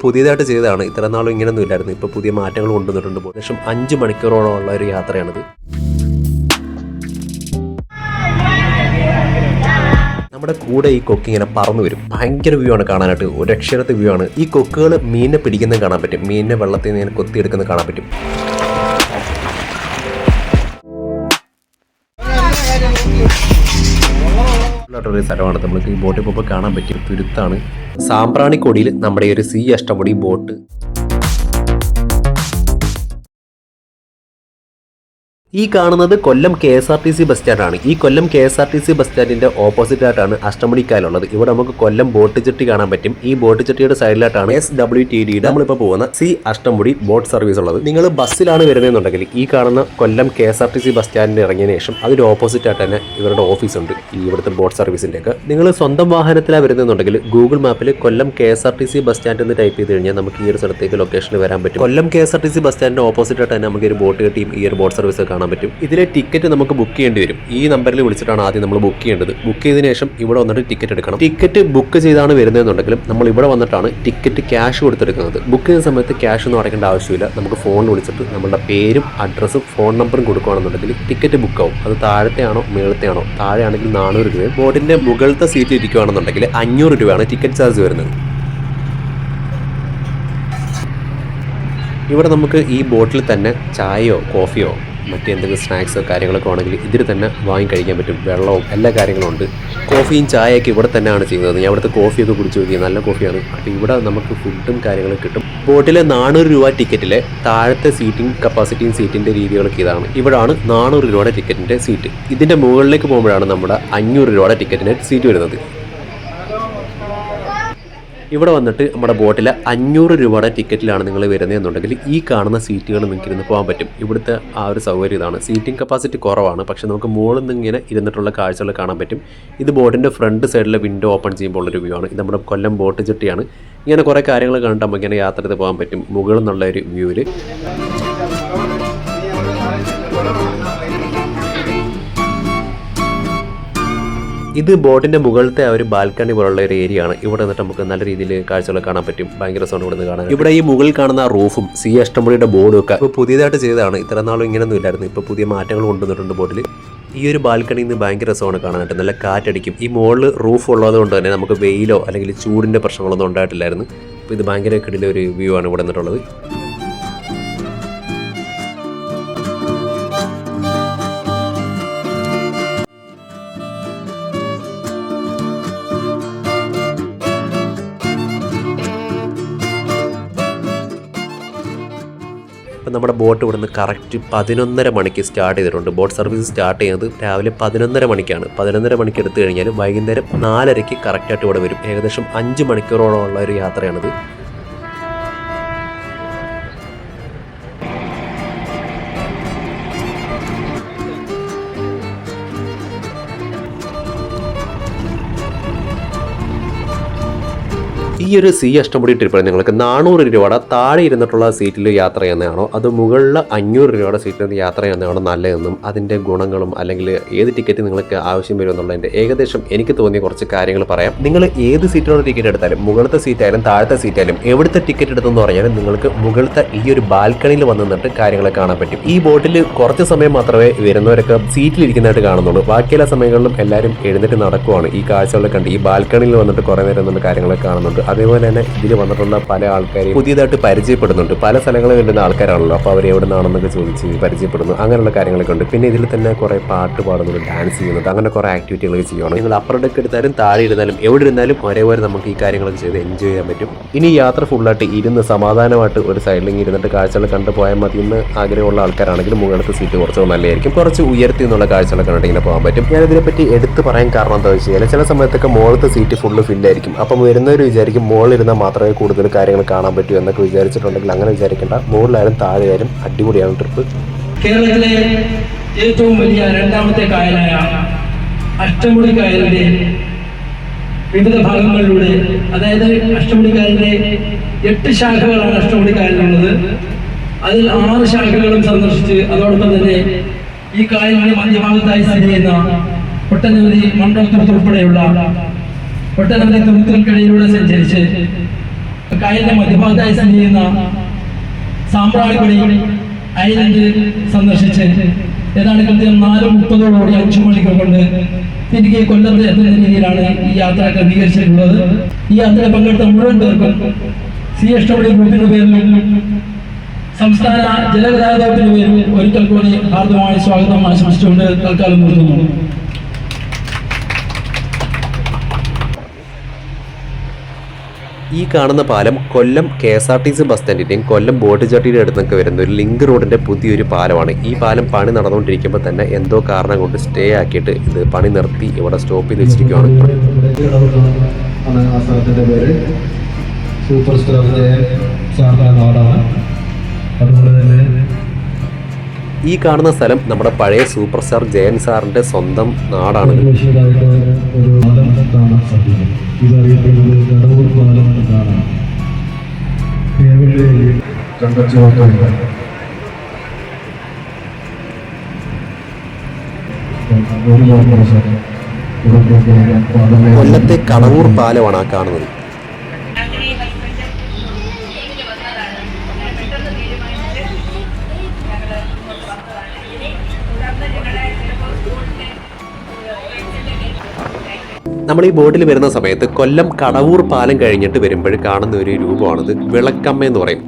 പുതിയതായിട്ട് ചെയ്തതാണ്. ഇത്ര നാളും ഇങ്ങനെയൊന്നും ഇല്ലായിരുന്നു. ഇപ്പോൾ പുതിയ മാറ്റങ്ങൾ കൊണ്ടുവന്നിട്ടുണ്ട്. ഏകദേശം 5 മണിക്കൂറോളം ഉള്ള ഒരു യാത്രയാണിത്. നമ്മുടെ കൂടെ ഈ കൊക്ക് ഇങ്ങനെ പറന്നു വരും. ഭയങ്കര വ്യൂ ആണ് കാണാനായിട്ട്. ഒരു രക്ഷരത്തെ വ്യൂ ആണ്. ഈ കൊക്കുകൾ മീനിനെ പിടിക്കുന്നത് കാണാൻ പറ്റും. മീനിനെ വെള്ളത്തിൽ നിന്ന് ഇങ്ങനെ കൊത്തിയെടുക്കുന്നത് കാണാൻ പറ്റും. ഒരു സ്ഥലമാണ് നമ്മൾക്ക് ഈ ബോട്ടിൽ പോകുമ്പോൾ കാണാൻ പറ്റിയ തുരുത്താണ്. സാമ്പ്രാണിക്കൊടിയിൽ നമ്മുടെ ഈ ഒരു സീ അഷ്ടമുടി ബോട്ട്. ഈ കാണുന്നത് കൊല്ലം KSRTC ബസ് സ്റ്റാൻഡാണ്. ഈ കൊല്ലം KSRTC ബസ് സ്റ്റാൻഡിന്റെ ഓപ്പോസിറ്റ് ആയിട്ടാണ് അഷ്ടമുടിക്കായലുള്ളത്. ഇവിടെ നമുക്ക് കൊല്ലം ബോട്ട് ചെട്ടി കാണാൻ പറ്റും. ഈ ബോട്ട് ചെട്ടിയുടെ സൈഡിലായിട്ടാണ് SWTD നമ്മളിപ്പോൾ പോകുന്ന സി അഷ്ടമുടി ബോട്ട് സർവീസ് ഉള്ളത്. നിങ്ങൾ ബസ്സിലാണ് വരുന്നതെന്നുണ്ടെങ്കിൽ ഈ കാണുന്ന കൊല്ലം KSRTC ബസ് സ്റ്റാൻഡിൽ ഇറങ്ങിയതിനു ശേഷം അതിന് ഓപ്പോസിറ്റ് ആയിട്ട് തന്നെ ഇവരുടെ ഓഫീസ് ഉണ്ട്. ഈ ഇവിടുത്തെ ബോട്ട് സർവീസിന്റെ ഒക്കെ നിങ്ങൾ സ്വന്തം വാഹനത്തിലാണ് വരുന്നതെന്നുണ്ടെങ്കിൽ ഗൂഗിൾ മാപ്പിൽ കൊല്ലം KSRTC ബസ് സ്റ്റാൻഡ് എന്ന് ടൈപ്പ് ചെയ്ത് കഴിഞ്ഞാൽ നമുക്ക് ഈ ഒരു സ്ഥലത്തേക്ക് ലൊക്കേഷനിൽ വരാൻ പറ്റും. കൊല്ലം KSRTC ബസ് സ്റ്റാൻഡിന്റെ ഓപ്പോസിറ്റ് ആയിട്ട് തന്നെ നമുക്ക് ഒരു ബോട്ട് കെട്ടിയും ഈ ഒരു ബോട്ട് സർവീസ് കാണാൻ പറ്റും. ഇതിലെ ടിക്കറ്റ് നമുക്ക് ബുക്ക് ചെയ്യേണ്ടി വരും. ഈ നമ്പറിൽ വിളിച്ചിട്ടാണ് ആദ്യം നമ്മൾ ബുക്ക് ചെയ്യേണ്ടത്. ബുക്ക് ചെയ്തതിനു ശേഷം ഇവിടെ വന്നിട്ട് ടിക്കറ്റ് എടുക്കണം. ടിക്കറ്റ് ബുക്ക് ചെയ്താണ് വരുന്നതെന്നുണ്ടെങ്കിലും നമ്മൾ ഇവിടെ വന്നിട്ടാണ് ടിക്കറ്റ് ക്യാഷ് കൊടുത്തെടുക്കുന്നത്. ബുക്ക് ചെയ്യുന്ന സമയത്ത് ക്യാഷ് ഒന്നും അടയ്ക്കേണ്ട ആവശ്യമില്ല. നമുക്ക് ഫോണിൽ വിളിച്ചിട്ട് നമ്മളുടെ പേരും അഡ്രസ്സും ഫോൺ നമ്പറും കൊടുക്കുകയാണെന്നുണ്ടെങ്കിൽ ടിക്കറ്റ് ബുക്ക് ആവും. അത് താഴത്തെ ആണോ മേളത്തെ ആണോ? താഴെ ആണെങ്കിൽ 400 രൂപയും ബോട്ടിന്റെ മുകളിലത്തെ സീറ്റ് ഇരിക്കുകയാണെന്നുണ്ടെങ്കിൽ 500 രൂപയാണ് ടിക്കറ്റ് ചാർജ് വരുന്നത്. ഇവിടെ നമുക്ക് ഈ ബോട്ടിൽ തന്നെ ചായയോ കോഫിയോ മറ്റെന്തെങ്കിലും സ്നാക്സോ കാര്യങ്ങളൊക്കെ ആണെങ്കിൽ ഇതിൽ തന്നെ വാങ്ങി കഴിക്കാൻ പറ്റും. വെള്ളവും എല്ലാ കാര്യങ്ങളും ഉണ്ട്. കോഫിയും ചായയൊക്കെ ഇവിടെ തന്നെയാണ് ചെയ്യുന്നത്. ഞാൻ ഇവിടുത്തെ കോഫിയൊക്കെ കുടിച്ച് നോക്കി, നല്ല കോഫിയാണ്. അപ്പോൾ ഇവിടെ നമുക്ക് ഫുഡും കാര്യങ്ങളും കിട്ടും. ബോട്ടിലെ 400 രൂപ ടിക്കറ്റിലെ താഴത്തെ സീറ്റിംഗ് കപ്പാസിറ്റിയും സീറ്റിൻ്റെ രീതികളൊക്കെ ഇതാണ്. ഇവിടാണ് 400 രൂപയുടെ ടിക്കറ്റിൻ്റെ സീറ്റ്. ഇതിൻ്റെ മുകളിലേക്ക് പോകുമ്പോഴാണ് നമ്മുടെ 500 രൂപയുടെ ടിക്കറ്റിൻ്റെ സീറ്റ് വരുന്നത്. ഇവിടെ വന്നിട്ട് നമ്മുടെ ബോട്ടിലെ 500 രൂപയുടെ ടിക്കറ്റിലാണ് നിങ്ങൾ വരുന്നതെന്നുണ്ടെങ്കിൽ ഈ കാണുന്ന സീറ്റുകൾ നിങ്ങൾക്ക് ഇരുന്ന് പോകാൻ പറ്റും. ഇവിടുത്തെ ആ ഒരു സൗകര്യം ഇതാണ്. സീറ്റിംഗ് കപ്പാസിറ്റി കുറവാണ്, പക്ഷേ നമുക്ക് മുകളിൽ നിന്ന് ഇങ്ങനെ ഇരുന്നിട്ടുള്ള കാഴ്ചകൾ കാണാൻ പറ്റും. ഇത് ബോട്ടിൻ്റെ ഫ്രണ്ട് സൈഡിലെ വിൻഡോ ഓപ്പൺ ചെയ്യുമ്പോൾ ഉള്ളൊരു വ്യൂ ആണ്. ഇത് നമ്മുടെ കൊല്ലം ബോട്ട് ചെട്ടിയാണ്. ഇങ്ങനെ കുറേ കാര്യങ്ങൾ കണ്ടിട്ട് നമുക്ക് ഇങ്ങനെ യാത്ര ചെയ്ത് പോകാൻ പറ്റും മുകളിൽ നിന്നുള്ള ഒരു വ്യൂവിൽ. ഇത് ബോട്ടിന്റെ മുകളിലത്തെ ആ ഒരു ബാൽക്കണി പോലുള്ള ഒരു ഏരിയ ആണ്. ഇവിടെ നിന്നിട്ട് നമുക്ക് നല്ല രീതിയിൽ കാഴ്ചകൾ കാണാൻ പറ്റും. ഭയങ്കര സൗണ്ട് ഇവിടെ നിന്ന് കാണാൻ. ഇവിടെ ഈ മുകളിൽ കാണുന്ന റൂഫും സി അഷ്ടമുടിയുടെ ബോർഡും ഒക്കെ ഇപ്പോൾ പുതിയതായിട്ട് ചെയ്തതാണ്. ഇത്ര നാളും ഇങ്ങനെയൊന്നും ഇല്ലായിരുന്നു. ഇപ്പോൾ പുതിയ മാറ്റങ്ങൾ കൊണ്ടുവന്നിട്ടുണ്ട് ബോട്ടിൽ. ഈ ഒരു ബാൽക്കണിയിൽ നിന്ന് ഭയങ്കര രസമാണ് കാണാനായിട്ട്. നല്ല കാറ്റടിക്കും. ഈ മുകളിൽ റൂഫ് ഉള്ളത് കൊണ്ട് തന്നെ നമുക്ക് വെയിലോ അല്ലെങ്കിൽ ചൂടിൻ്റെ പ്രശ്നങ്ങളൊന്നും ഉണ്ടായിട്ടില്ലായിരുന്നു. അപ്പോൾ ഇത് ഭയങ്കര കിടിലൊരു ഒരു വ്യൂ ആണ് ഇവിടെ നിന്നിട്ടുള്ളത്. ഇപ്പം നമ്മുടെ ബോട്ട് ഇവിടുന്ന് കറക്റ്റ് 11:30 മണിക്ക് സ്റ്റാർട്ട് ചെയ്തിട്ടുണ്ട്. ബോട്ട് സർവീസ് സ്റ്റാർട്ട് ചെയ്യുന്നത് രാവിലെ 11:30 മണിക്കാണ്. 11:30 മണിക്ക് എടുത്തു കഴിഞ്ഞാൽ വൈകുന്നേരം 4:30 കറക്റ്റായിട്ട് ഇവിടെ വരും. ഏകദേശം 5 മണിക്കൂറോളം ഉള്ള ഒരു യാത്രയാണിത്. ഈ ഒരു സി അഷ്ടമുടി ട്രിപ്പിൽ നിങ്ങൾക്ക് 400 രൂപയുടെ താഴെ ഇരുന്നിട്ടുള്ള സീറ്റിൽ യാത്ര ചെയ്യുന്നതാണോ അതോ മുകളിൽ 500 രൂപയുടെ സീറ്റിൽ യാത്ര ചെയ്യുന്നതാണോ നല്ലതെന്നും അതിൻ്റെ ഗുണങ്ങളും അല്ലെങ്കിൽ ഏത് ടിക്കറ്റ് നിങ്ങൾക്ക് ആവശ്യം വരും എന്നുള്ളതിൻ്റെ ഏകദേശം എനിക്ക് തോന്നിയ കുറച്ച് കാര്യങ്ങൾ പറയാം. നിങ്ങൾ ഏത് സീറ്റിലുള്ള ടിക്കറ്റ് എടുത്താലും മുകളിലത്തെ സീറ്റായാലും താഴത്തെ സീറ്റായാലും എവിടുത്തെ ടിക്കറ്റ് എടുത്തെന്ന് പറഞ്ഞാലും നിങ്ങൾക്ക് മുകളിലത്തെ ഈ ഒരു ബാൽക്കണിയിൽ വന്ന് നിന്നിട്ട് കാര്യങ്ങൾ കാണാൻ പറ്റും. ഈ ബോട്ടിൽ കുറച്ച് സമയം മാത്രമേ വരുന്നവരൊക്കെ സീറ്റിലിരിക്കുന്നതായിട്ട് കാണുന്നുള്ളൂ. ബാക്കിയുള്ള സമയങ്ങളിലും എല്ലാവരും എഴുന്നേറ്റ് നടക്കുവാണ്. ഈ കാഴ്ചകളെ കണ്ട് ഈ ബാൽക്കണിയിൽ വന്നിട്ട് കുറേ നേരം നിന്ന് കാര്യങ്ങളൊക്കെ കാണുന്നുണ്ട്. അതേപോലെ തന്നെ ഇതിൽ വന്നിട്ടുള്ള പല ആൾക്കാരെയും പുതിയതായിട്ട് പരിചയപ്പെടുന്നുണ്ട്. പല സ്ഥലങ്ങളിൽ വരുന്ന ആൾക്കാരാണല്ലോ, അപ്പോൾ അവർ എവിടെ നിന്നാണെന്നൊക്കെ ചോദിച്ച് പരിചയപ്പെടുന്നു. അങ്ങനെയുള്ള കാര്യങ്ങളൊക്കെ ഉണ്ട്. പിന്നെ ഇതിൽ തന്നെ കുറേ പാട്ട് പാടുന്നുണ്ട്, ഡാൻസ് ചെയ്യുന്നുണ്ട്. അങ്ങനെ കുറേ ആക്ടിവിറ്റികളൊക്കെ ചെയ്യുകയാണ്. നിങ്ങൾ അപ്പർ ഡെക്ക് എടുത്താലും താഴെ ഇരുന്നാലും എവിടെ ഇരുന്നാലും ഒരേപോലെ നമുക്ക് ഈ കാര്യങ്ങളൊക്കെ ചെയ്ത് എൻജോയ് ചെയ്യാൻ പറ്റും. ഇനി യാത്ര ഫുള്ളായിട്ട് ഇരുന്ന് സമാധാനമായിട്ട് ഒരു സൈഡിലേക്ക് ഇരുന്നിട്ട് കാഴ്ചകൾ കണ്ടു പോയാൽ മതി എന്ന് ആഗ്രഹമുള്ള ആൾക്കാരാണെങ്കിൽ മുകളിലത്തെ സീറ്റ് കുറച്ച് നല്ലതായിരിക്കും. കുറച്ച് ഉയർത്തി എന്നുള്ള കാഴ്ചകളൊക്കെ കണ്ടിട്ട് ഇങ്ങനെ പോകാൻ പറ്റും. ഞാനിതിനെപ്പറ്റി എടുത്ത് പറയാൻ കാരണം എന്താ വെച്ച് കഴിഞ്ഞാൽ ചില സമയത്തൊക്കെ മുകളിലത്തെ സീറ്റ് ഫുള്ള് ഫില്ലായിരിക്കും. അപ്പം വരുന്നവർ വിചാരിക്കും മുകളിലിരുന്നാൽ മാത്രമേ കൂടുതൽ കാര്യങ്ങൾ കാണാൻ പറ്റൂ എന്നൊക്കെ വിചാരിച്ചിട്ടുണ്ടെങ്കിൽ അങ്ങനെ വിചാരിക്കേണ്ട. മുകളിലായാലും താഴെയായാലും അടിപൊളിയാണ് ട്രിപ്പ്. കേരളത്തിലെ ഏറ്റവും വലിയ രണ്ടാമത്തെ കായലായ അഷ്ടമുടി കായലിന്റെ വിവിധ ഭാഗങ്ങളിലൂടെ, അതായത് അഷ്ടമുടി കായലിന്റെ 8 ശാഖകളാണ് അഷ്ടമുടി കായലിലുള്ളത്. അതിൽ 6 ശാഖകളും സന്ദർശിച്ച് അതോടൊപ്പം തന്നെ ഈ കായലിന്റെ മധ്യഭാഗത്തായി സ്ഥിതി ചെയ്യുന്ന ഒട്ടനവധി മണ്ടോത്തുരുത്ത് ഉൾപ്പെടെയുള്ള ഒട്ടനവധി തുരുത്തുകൾക്കിടയിലൂടെ സഞ്ചരിച്ച് കായലിന്റെ മധ്യഭാഗത്തായി സ്ഥിതി ചെയ്യുന്ന സാമ്പ്രാണിക്കൊടി ഐലൻഡ് സന്ദർശിച്ച് ഏതാണ്ട് കൃത്യം 4:30 5 മണിക്കൂർ കൊണ്ട് തിരികെ കൊല്ലത്ത് എത്തുന്ന രീതിയിലാണ് ഈ യാത്ര ക്രമീകരിച്ചിട്ടുള്ളത്. ഈ യാത്രയിൽ പങ്കെടുത്ത മുഴുവൻ പേർക്കും CSW ഗ്രൂപ്പിന്റെ പേരിലും സംസ്ഥാന ജലഗതാഗത വകുപ്പിന്റെ പേരിലും ഒരിക്കൽ കൂടി ഹാർദമായ സ്വാഗതം ആശംസിച്ചുകൊണ്ട് തൽക്കാലം നിർത്തുന്നു. ഈ കാണുന്ന പാലം കൊല്ലം KSRTC ബസ് സ്റ്റാൻഡിൻ്റെയും കൊല്ലം ബോട്ട് ജട്ടിയുടെ അടുത്തൊക്കെ വരുന്ന ഒരു ലിങ്ക് റോഡിൻ്റെ പുതിയൊരു പാലമാണ്. ഈ പാലം പണി നടന്നുകൊണ്ടിരിക്കുമ്പോൾ തന്നെ എന്തോ കാരണം കൊണ്ട് സ്റ്റേ ആക്കിയിട്ട് ഇത് പണി നിർത്തി ഇവിടെ സ്റ്റോപ്പ് ചെയ്ത് വെച്ചിരിക്കുകയാണ്. ആ സ്ഥലത്തിൻ്റെ പേര് സൂപ്പർ സ്റ്റാർ ജയൻ സാറിൻ്റെ നാടാണ്. അതുപോലെ തന്നെ ഈ കാണുന്ന സ്ഥലം നമ്മുടെ പഴയ സൂപ്പർ സ്റ്റാർ ജയൻ സാറിൻ്റെ സ്വന്തം നാടാണ്. ഒരു പാലം കാണാൻ സാധിക്കും. ഇതറിയപ്പെടുന്നത് കടവൂർ പാലം എന്നാണ്. കൊല്ലത്തെ കടവൂർ പാലമാണ് ആ കാണുന്നത്. നമ്മൾ ഈ ബോട്ടിൽ വരുന്ന സമയത്ത് കൊല്ലം കടവൂർ പാലം കഴിഞ്ഞിട്ട് വരുമ്പോൾ കാണുന്ന ഒരു രൂപമാണിത്. വിളക്കമ്മ എന്ന് പറയും.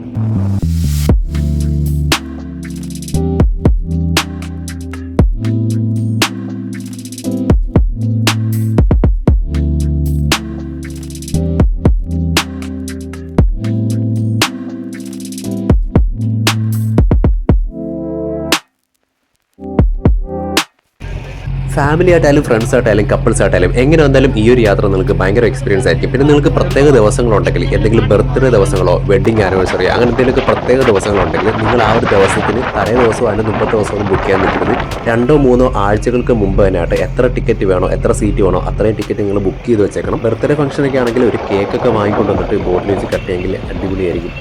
ഫാമിലി ആയിട്ടായാലും ഫ്രണ്ട്സ് ആയിട്ടായാലും കപ്പിൾസ് ആയിട്ടായാലും എങ്ങനെ വന്നാലും ഈ ഒരു യാത്ര നിങ്ങൾക്ക് ഭയങ്കര എക്സ്പീരിയൻസ് ആയിരിക്കും. പിന്നെ നിങ്ങൾക്ക് പ്രത്യേക ദിവസങ്ങളുണ്ടെങ്കിൽ എന്തെങ്കിലും ബർത്ത്ഡേ ദിവസങ്ങളോ വെഡിങ് ആനിവേഴ്സറി അങ്ങനെ എന്തെങ്കിലുമൊക്കെ പ്രത്യേക ദിവസങ്ങളുണ്ടെങ്കിൽ നിങ്ങൾ ആ ഒരു ദിവസത്തിന് തലേ ദിവസമോ അതിന് മുമ്പത്തെ ദിവസമോ ബുക്ക് ചെയ്യാൻ നിൽക്കുന്നത് 2-3 ആഴ്ചകൾക്ക് മുമ്പ് തന്നെയായിട്ട് എത്ര ടിക്കറ്റ് വേണോ എത്ര സീറ്റ് വേണോ അത്രയും ടിക്കറ്റ് നിങ്ങൾ ബുക്ക് ചെയ്ത് വെച്ചേക്കണം. ബർത്ത്ഡേ ഫംഗ്ഷനൊക്കെ ആണെങ്കിൽ ഒരു കേക്കൊക്കെ വാങ്ങിക്കൊണ്ട് വന്നിട്ട് ബോട്ടിൽ വെച്ച് കട്ട് ചെയ്യെങ്കിൽ അടിപൊളിയായിരിക്കും.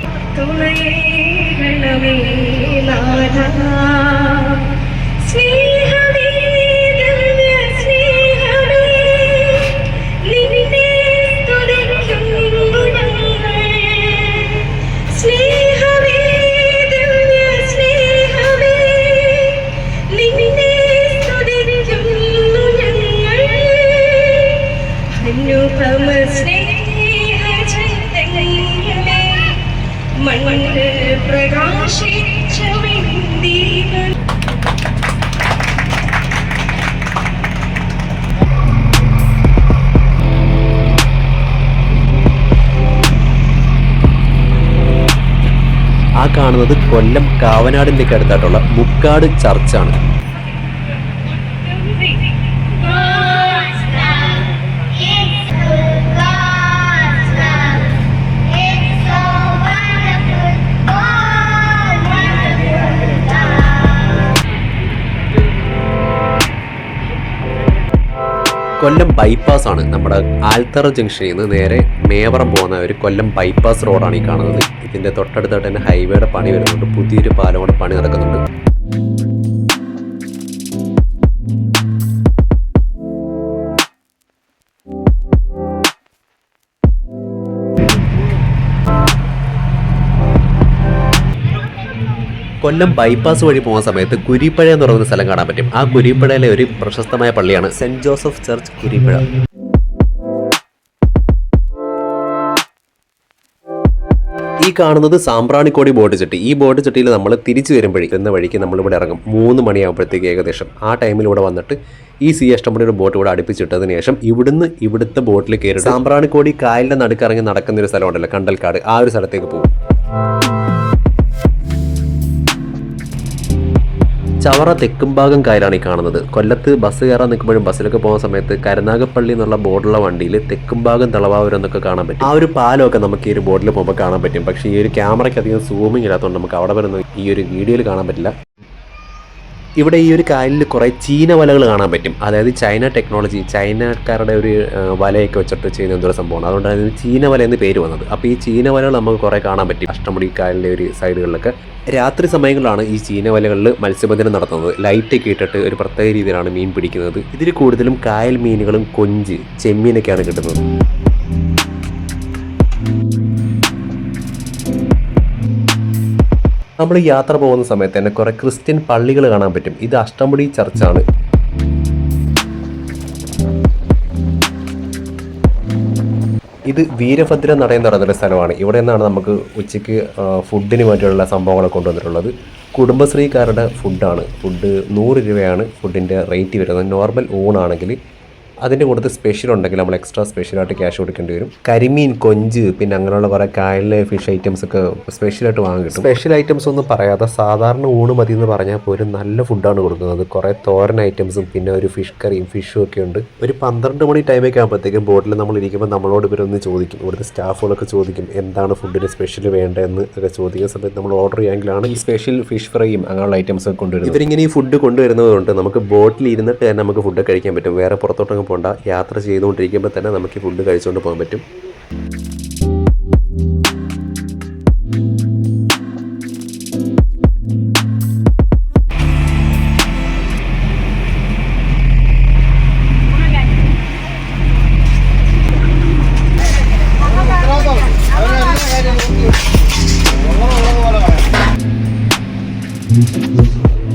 ആ കാണുന്നത് കൊല്ലം കാവനാടിൻ്റെ ഒക്കെ അടുത്തായിട്ടുള്ള മുക്കാട് ചർച്ചാണ്. കൊല്ലം ബൈപ്പാസ് ആണ്. നമ്മുടെ ആൽത്തറ ജംഗ്ഷനിൽ നിന്ന് നേരെ മേവറം പോകുന്ന ഒരു കൊല്ലം ബൈപ്പാസ് റോഡാണ് ഈ കാണുന്നത്. ഇതിൻ്റെ തൊട്ടടുത്തായിട്ട് തന്നെ ഹൈവേയുടെ പണി വരുന്നുണ്ട്. പുതിയൊരു പാലം കൂടെ പണി നടക്കുന്നുണ്ട്. കൊല്ലം ബൈപ്പാസ് വഴി പോകുന്ന സമയത്ത് കുരിപ്പഴ എന്ന് പറയുന്ന സ്ഥലം കാണാൻ പറ്റും. ആ കുരിപ്പഴയിലെ ഒരു പ്രശസ്തമായ പള്ളിയാണ് സെന്റ് ജോസഫ് ചർച്ച് കുരിപ്പഴ. ഈ കാണുന്നത് സാമ്പ്രാണിക്കോടി ബോട്ട് ചട്ടി. ഈ ബോട്ട് ചട്ടിയിൽ നമ്മൾ തിരിച്ചു വരുന്ന വഴിക്ക് നമ്മളിവിടെ ഇറങ്ങും 3 മണിയാകുമ്പോഴത്തേക്ക് ഏകദേശം. ആ ടൈമിൽ ഇവിടെ വന്നിട്ട് ഈ CSW ബോട്ട് ഇവിടെ അടുപ്പിച്ചിട്ടതിന് ശേഷം ഇവിടുത്തെ ബോട്ടിൽ കയറി സാമ്പ്രാണിക്കോടി കായലിൻ്റെ നടുക്കിറങ്ങി നടക്കുന്ന ഒരു സ്ഥലമുണ്ടല്ലോ കണ്ടൽക്കാട്, ആ ഒരു സ്ഥലത്തേക്ക് പോകും. ചവറ തെക്കുംഭാഗം കായലാണ് ഈ കാണുന്നത്. കൊല്ലത്ത് ബസ് കയറാൻ നിൽക്കുമ്പോഴും ബസ്സിലൊക്കെ പോകുന്ന സമയത്ത് കരുനാഗപ്പള്ളി എന്നുള്ള ബോർഡുള്ള വണ്ടിയിൽ തെക്കുംഭാഗം തളവാവൂരം എന്നൊക്കെ കാണാൻ പറ്റും. ആ ഒരു പാലമൊക്കെ നമുക്ക് ഈ ഒരു ബോർഡിൽ പോകുമ്പോൾ കാണാൻ പറ്റും. പക്ഷേ ഈ ഒരു ക്യാമറയ്ക്ക് അധികം സൂമിങ് ഇല്ലാത്തതുകൊണ്ട് നമുക്ക് അവിടെ വരുന്ന ഈ ഒരു വീഡിയോയിൽ കാണാൻ പറ്റില്ല. ഇവിടെ ഈ ഒരു കായലിൽ കുറേ ചീന വലകൾ കാണാൻ പറ്റും. അതായത് ചൈന ടെക്നോളജി, ചൈനക്കാരുടെ ഒരു വലയൊക്കെ വെച്ചിട്ട് ചെയ്യുന്ന എന്തോ സംഭവമാണ്. അതുകൊണ്ടാണ് ഇതിന് ചീന വല എന്ന് പേര് വന്നത്. അപ്പോൾ ഈ ചീന വലകൾ നമുക്ക് കുറേ കാണാൻ പറ്റും അഷ്ടമുടി കായലിൻ്റെ ഒരു സൈഡുകളിലൊക്കെ. രാത്രി സമയങ്ങളിലാണ് ഈ ചീന വലകളിൽ മത്സ്യബന്ധനം നടത്തുന്നത്. ലൈറ്റൊക്കെ ഇട്ടിട്ട് ഒരു പ്രത്യേക രീതിയിലാണ് മീൻ പിടിക്കുന്നത്. ഇതിൽ കൂടുതലും കായൽ മീനുകളും കൊഞ്ച്, ചെമ്മീനൊക്കെയാണ് കിട്ടുന്നത്. നമ്മൾ യാത്ര പോകുന്ന സമയത്ത് തന്നെ കുറേ ക്രിസ്ത്യൻ പള്ളികൾ കാണാൻ പറ്റും. ഇത് അഷ്ടമുടി ചർച്ചാണ്. ഇത് വീരഭദ്ര നട എന്ന് പറയുന്നൊരു സ്ഥലമാണ്. ഇവിടെ നിന്നാണ് നമുക്ക് ഉച്ചയ്ക്ക് ഫുഡിന് വേണ്ടിയുള്ള സംഭവങ്ങളൊക്കെ കൊണ്ടുവന്നിട്ടുള്ളത്. കുടുംബശ്രീക്കാരുടെ ഫുഡാണ്. ഫുഡ് 100 രൂപയാണ് ഫുഡിൻ്റെ റേറ്റ് വരുന്നത്. നോർമൽ ഊണാണെങ്കിൽ അതിൻ്റെ കൂടുതൽ സ്പെഷ്യൽ ഉണ്ടെങ്കിൽ നമ്മൾ എക്സ്ട്രാ സ്പെഷ്യലായിട്ട് ക്യാഷ് കൊടുക്കേണ്ടി വരും. കരിമീൻ, കൊഞ്ച്, പിന്നെ അങ്ങനെയുള്ള കുറേ കായലിലെ ഫിഷ് ഐറ്റംസ് ഒക്കെ സ്പെഷ്യലായിട്ട് വാങ്ങാൻ കിട്ടും. സ്പെഷ്യൽ ഐറ്റംസ് ഒന്നും പറയാതെ സാധാരണ ഊണ് മതി എന്ന് പറഞ്ഞാൽ പോലും നല്ല ഫുഡാണ് കൊടുക്കുന്നത്. കുറേ തോരൻ ഐറ്റംസും പിന്നെ ഒരു ഫിഷ് കറിയും ഫിഷും ഒക്കെ ഉണ്ട്. ഒരു 12 മണി ടൈമൊക്കെ ആകുമ്പോഴത്തേക്കും ബോട്ടിൽ നമ്മൾ ഇരിക്കുമ്പോൾ നമ്മളോട് ഇവരൊന്ന് ചോദിക്കും, ഇവിടുത്തെ സ്റ്റാഫുകളൊക്കെ ചോദിക്കും എന്താണ് ഫുഡിന് സ്പെഷ്യൽ വേണ്ടതെന്ന് ഒക്കെ ചോദിക്കുന്ന സമയത്ത് നമ്മൾ ഓർഡർ ചെയ്യാമെങ്കിലാണ് ഈ സ്പെഷ്യൽ ഫിഷ് ഫ്രൈയും അങ്ങനെയുള്ള ഐറ്റംസ് ഒക്കെ കൊണ്ടുവരുന്നത്. ഇവരിങ്ങനെ ഈ ഫുഡ് കൊണ്ടുവരുന്നതുകൊണ്ട് നമുക്ക് ബോട്ടിൽ ഇരുന്നിട്ട് തന്നെ നമുക്ക് ഫുഡ് കഴിക്കാൻ പറ്റും. വേറെ പുറത്തോട്ടൊന്നും പോകണ്ട. യാത്ര ചെയ്തുകൊണ്ടിരിക്കുമ്പോൾ തന്നെ നമുക്ക് ഈ ഫുഡ് കഴിച്ചുകൊണ്ട് പോകാൻ പറ്റും.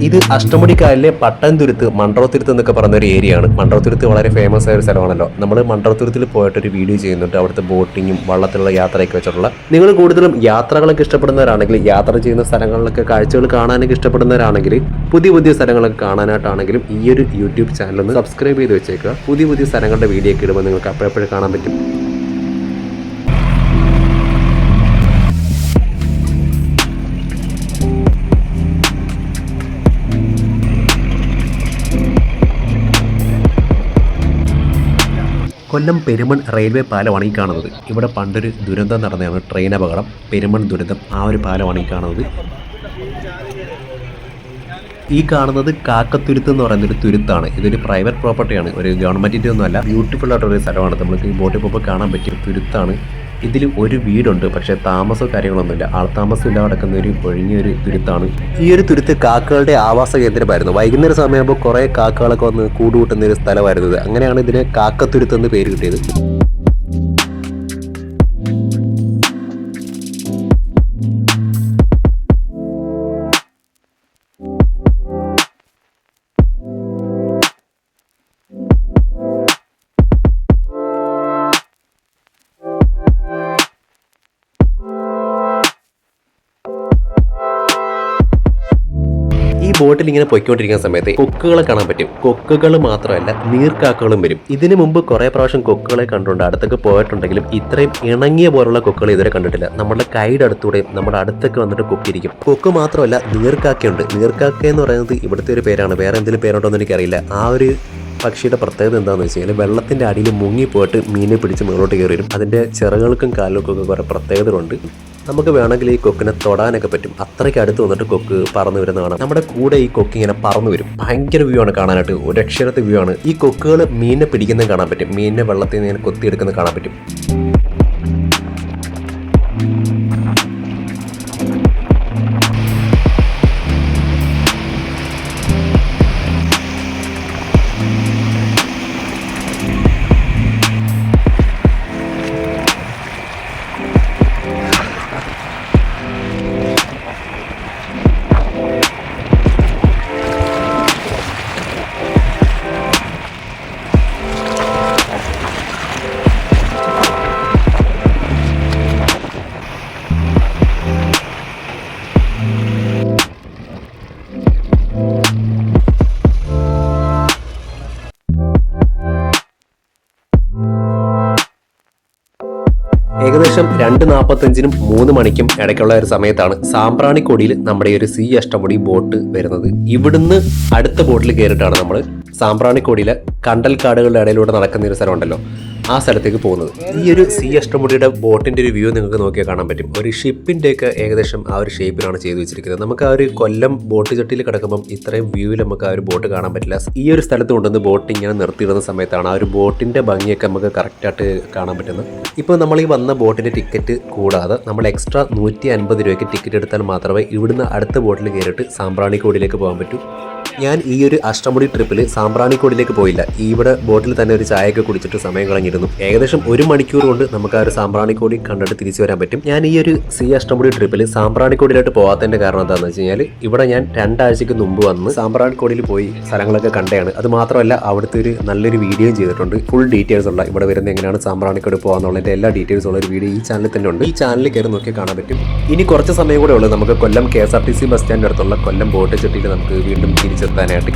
ഇത് അഷ്ടമുടിക്കായലിലെ പട്ടൻതുരുത്ത്, മൺട്രോത്തുരുത്ത് എന്നൊക്കെ പറയുന്ന ഒരു ഏരിയ ആണ്. മൺട്രോത്തുരുത്ത് വളരെ ഫേമസ് ആയ ഒരു സ്ഥലമാണല്ലോ. നമ്മൾ മൺട്രോത്തുരുത്തിൽ പോയിട്ടൊരു വീഡിയോ ചെയ്യുന്നുണ്ട്. അവിടുത്തെ ബോട്ടിങ്ങും വള്ളത്തിലുള്ള യാത്രയൊക്കെ വെച്ചിട്ടുള്ള. നിങ്ങൾ കൂടുതലും യാത്രകളൊക്കെ ഇഷ്ടപ്പെടുന്നവരാണെങ്കിൽ, യാത്ര ചെയ്യുന്ന സ്ഥലങ്ങളിലൊക്കെ കാഴ്ചകൾ കാണാനൊക്കെ ഇഷ്ടപ്പെടുന്നവരാണെങ്കിൽ, പുതിയ പുതിയ സ്ഥലങ്ങളൊക്കെ കാണാനായിട്ടാണെങ്കിലും ഈ ഒരു യൂട്യൂബ് ചാനൽ ഒന്ന് സബ്സ്ക്രൈബ് ചെയ്ത് വെച്ചേക്കുക. പുതിയ പുതിയ സ്ഥലങ്ങളുടെ വീഡിയോ ഒക്കെ ഇടുമ്പോൾ നിങ്ങൾക്ക് അപ്പോഴപ്പോഴും കാണാൻ പറ്റും. കൊല്ലം പെരുമൺ റെയിൽവേ പാലമാണ് ഈ കാണുന്നത്. ഇവിടെ പണ്ടൊരു ദുരന്തം നടന്നതാണ്, ട്രെയിൻ അപകടം, പെരുമൺ ദുരന്തം. ആ ഒരു പാലമാണ് ഈ കാണുന്നത്. ഈ കാണുന്നത് കാക്കത്തുരുത്ത് എന്ന് പറയുന്നൊരു തുരുത്താണ്. ഇതൊരു പ്രൈവറ്റ് പ്രോപ്പർട്ടിയാണ്, ഒരു ഗവൺമെൻറ്റിൻ്റെ ഒന്നുമല്ല. ബ്യൂട്ടിഫുൾ ആയിട്ടൊരു സ്ഥലമാണ്. നമുക്ക് ഈ ബോട്ടിൽ പോകുമ്പോൾ കാണാൻ പറ്റിയ തുരുത്താണ്. ഇതിൽ ഒരു വീടുണ്ട്, പക്ഷേ താമസമോ കാര്യങ്ങളൊന്നുമില്ല. ആൾത്താമസം ഇല്ലാതെ കിടക്കുന്ന ഒരു ഒഴിഞ്ഞൊരു തുരുത്താണ്. ഈ ഒരു തുരുത്ത് കാക്കകളുടെ ആവാസ കേന്ദ്രമായിരുന്നു. വൈകുന്നേര സമയമാകുമ്പോൾ കുറേ കാക്കകളൊക്കെ വന്ന് കൂടുകൂട്ടുന്ന ഒരു സ്ഥലമായിരുന്നു ഇത്. അങ്ങനെയാണ് ഇതിന് കാക്കത്തുരുത്ത് എന്ന് പേര് കിട്ടിയത്. ബോട്ടിൽ ഇങ്ങനെ പൊയ്ക്കൊണ്ടിരിക്കുന്ന സമയത്ത് കൊക്കുകളെ കാണാൻ പറ്റും. കൊക്കുകൾ മാത്രമല്ല, നീർക്കാക്കകളും വരും. ഇതിനു മുമ്പ് കുറേ പ്രാവശ്യം കൊക്കുകളെ കണ്ടുകൊണ്ട് അടുത്തൊക്കെ പോയിട്ടുണ്ടെങ്കിലും ഇത്രയും ഇണങ്ങിയ പോലുള്ള കൊക്കുകൾ ഇതുവരെ കണ്ടിട്ടില്ല. നമ്മുടെ കൈയുടെ അടുത്തൂടെയും നമ്മുടെ അടുത്തൊക്കെ വന്നിട്ട് കൊക്കിരിക്കും. കൊക്ക് മാത്രമല്ല, നീർക്കാക്കയുണ്ട്. നീർക്കാക്ക എന്ന് പറയുന്നത് ഇവിടുത്തെ ഒരു പേരാണ്. വേറെ എന്തെങ്കിലും പേരുണ്ടോ എന്ന് എനിക്കറിയില്ല. ആ ഒരു പക്ഷിയുടെ പ്രത്യേകത എന്താണെന്ന് വെച്ച് കഴിഞ്ഞാൽ വെള്ളത്തിൻ്റെ അടിയിൽ മുങ്ങിപ്പോയിട്ട് മീനെ പിടിച്ച് മുകളിലോട്ട് കയറി വരും. അതിൻ്റെ ചിറകുകൾക്കും കാലുകൾക്കും ഒക്കെ കുറേ പ്രത്യേകതകളുണ്ട്. നമുക്ക് വേണമെങ്കിൽ ഈ കൊക്കിനെ തൊടാനൊക്കെ പറ്റും. അത്രയ്ക്ക് അടുത്ത് വന്നിട്ട് കൊക്ക് പറന്നു വരുന്നതാണ്. നമ്മുടെ കൂടെ ഈ കൊക്ക് ഇങ്ങനെ പറന്നു വരും. ഭയങ്കര വ്യൂ ആണ് കാണാനായിട്ട്. ഒരു അക്ഷരത്തെ വ്യൂ ആണ്. ഈ കൊക്കുകൾ മീനിനെ പിടിക്കുന്നത് കാണാൻ പറ്റും. മീനിനെ വെള്ളത്തിൽ നിന്ന് ഇങ്ങനെ കൊത്തിയെടുക്കുന്നത് കാണാൻ പറ്റും. ഏകദേശം 2:45-നും 3 മണിക്കും ഇടയ്ക്കുള്ള ഒരു സമയത്താണ് സാമ്പ്രാണിക്കൊടിയിൽ നമ്മുടെ ഈ ഒരു സീ അഷ്ടമുടി ബോട്ട് വരുന്നത്. ഇവിടുന്ന് അടുത്ത ബോട്ടിൽ കയറിയിട്ടാണ് നമ്മൾ സാമ്പ്രാണിക്കൊടിയിലെ കണ്ടൽക്കാടുകളുടെ ഇടയിലൂടെ നടക്കുന്ന ഒരു സ്ഥലമുണ്ടല്ലോ, ആ സ്ഥലത്തേക്ക് പോകുന്നത്. ഈ ഒരു സീ അഷ്ടമുടിയുടെ ബോട്ടിൻ്റെ ഒരു വ്യൂ നിങ്ങൾക്ക് നോക്കിയാൽ കാണാൻ പറ്റും. ഒരു ഷിപ്പിൻ്റെയൊക്കെ ഏകദേശം ആ ഒരു ഷേപ്പിലാണ് ചെയ്തു വെച്ചിരിക്കുന്നത്. നമുക്ക് ആ ഒരു കൊല്ലം ബോട്ട് ചട്ടിയിൽ കിടക്കുമ്പം ഇത്രയും വ്യൂവിൽ നമുക്ക് ആ ഒരു ബോട്ട് കാണാൻ പറ്റില്ല. ഈ ഒരു സ്ഥലത്ത് കൊണ്ടുവന്ന് ബോട്ട് ഇങ്ങനെ നിർത്തിയിടുന്ന സമയത്താണ് ആ ഒരു ബോട്ടിൻ്റെ ഭംഗിയൊക്കെ നമുക്ക് കറക്റ്റായിട്ട് കാണാൻ പറ്റുന്നത്. ഇപ്പോൾ നമ്മൾ ഈ വന്ന ബോട്ടിൻ്റെ ടിക്കറ്റ് കൂടാതെ നമ്മൾ എക്സ്ട്രാ 150 രൂപയ്ക്ക് ടിക്കറ്റ് എടുത്താൽ മാത്രമേ ഇവിടുന്ന് അടുത്ത ബോട്ടിൽ കയറിയിട്ട് സാമ്പ്രാണിക്കൊടിയിലേക്ക് പോകാൻ പറ്റൂ. ഞാൻ ഈ ഒരു അഷ്ടമുടി ട്രിപ്പിൽ സാമ്പ്രാണിക്കോടിലേക്ക് പോയില്ല. ഇവിടെ ബോട്ടിൽ തന്നെ ഒരു ചായയൊക്കെ കുടിച്ചിട്ട് സമയം കളഞ്ഞിരുന്നു. ഏകദേശം 1 മണിക്കൂർ കൊണ്ട് നമുക്ക് ആ ഒരു സാമ്പ്രാണിക്കോടി കണ്ടിട്ട് തിരിച്ചു വരാൻ പറ്റും. ഞാൻ ഈ ഒരു അഷ്ടമുടി ട്രിപ്പിൽ സാമ്പ്രാണിക്കോടിയിലോട്ട് പോകാത്തതിന്റെ കാരണം എന്താണെന്ന് വെച്ച് കഴിഞ്ഞാൽ ഇവിടെ ഞാൻ 2 ആഴ്ചക്ക് മുമ്പ് വന്ന് സാമ്പ്രാണിക്കോടിയിൽ പോയി സ്ഥലങ്ങളൊക്കെ കണ്ടതാണ്. അത് മാത്രമല്ല അവിടുത്തെ ഒരു നല്ലൊരു വീഡിയോയും ചെയ്തിട്ടുണ്ട്. ഫുൾ ഡീറ്റെയിൽസ് ഉള്ള ഇവിടെ വരുന്ന എങ്ങനെയാണ് സാമ്പ്രാണിക്കോടി പോകാന്നുള്ളതിന്റെ എല്ലാ ഡീറ്റെയിൽസ് ഉള്ള ഒരു വീഡിയോ ഈ ചാനലിൽ തന്നെ ഉണ്ട്. ഈ ചാനലിൽ കയറി നോക്കി കാണാൻ പറ്റും. ഇനി കുറച്ച് സമയം കൂടെ ഉള്ളൂ നമുക്ക് കൊല്ലം KSRTC ബസ് സ്റ്റാൻഡിന് അടുത്തുള്ള കൊല്ലം ബോട്ട് ചെട്ടിയിൽ നമുക്ക് വീണ്ടും തിരിച്ചെത്താനായിട്ട്.